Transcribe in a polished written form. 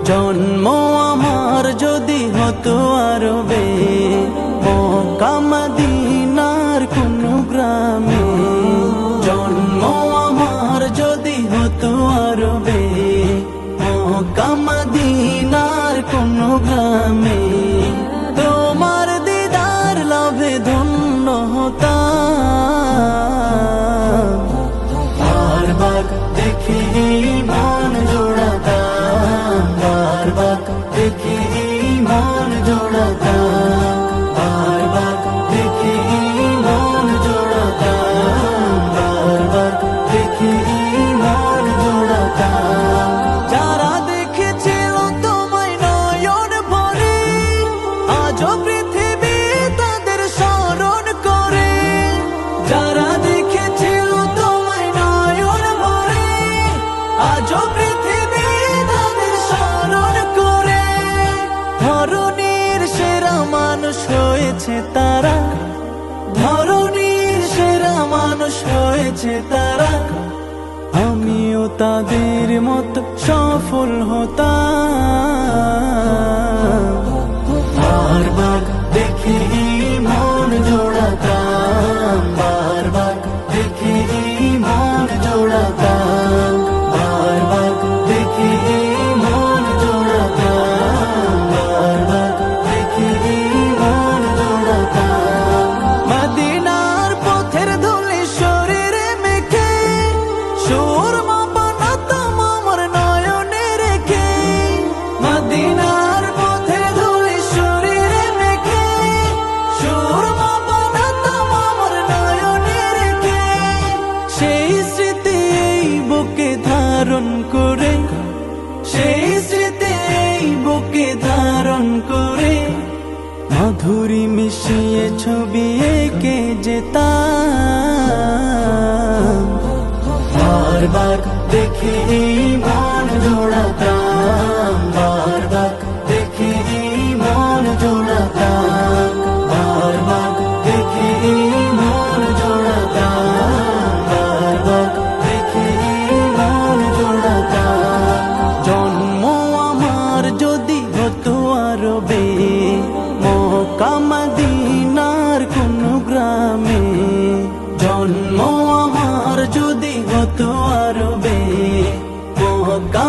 জন্ম আমার যদি হতো আরবে, মক্কা মদিনার কোন গ্রামে। জন্ম আমার যদি হতো আরবে, মক্কা মদিনার কোন গ্রামে। তোমার দিদার লাভে ধন্য হতাম, বারবার দেখি মন জোড়াতাম, বারবার দেখি মন জোড়াতাম, বারবার দেখি মন জোড়াতাম, বারবার দেখি মন জোড়াতাম। যারা দেখেছিল তোমায় নয়ন ভরে, আজও পৃথিবী তাদের স্মরণ করে। যারা দেখেছিল তোমায় নয়ন ভরে, আজও পৃথিবী তাদের স্মরণ করে। ধরণীর সেরা মানুষ হয়েছে তারা, ধরণীর সেরা মানুষ হয়েছে তারা। আমিও তাদের মতো সফল হতাম, বারবার দেখি মন জোড়াতাম, বারবার দেখি মন জোড়াতাম, বারবার দেখি মন জোড়াতাম, বারবার দেখি মন জোড়াতাম। মদিনার পথের ধুলি শরীরে মেখে, সুরমা বানাতাম আমার নয়নে রেখে। মদিনার পথের ধুলি শরীরে মেখে, সুরমা বানাতাম আমার নয়নে রেখে। সেই স্মৃতি এই বুকে ধারণ করে, সেই স্মৃতি এই বুকে ধারণ করে। মাধুরী মিশিয়ে ছবি এঁকে যেতাম, বারবার দেখি মন জোড়াতাম, বারবার দেখি মন জোড়াতাম, বারবার দেখি মন জোড়াতাম, বারবার দেখি মন জোড়াতাম। জন্ম আমার যদি হতো আরবে, মক্কা মদিনার কোন গ্রামে। জন্ম আমার যদি হতো আরবে, মক্কা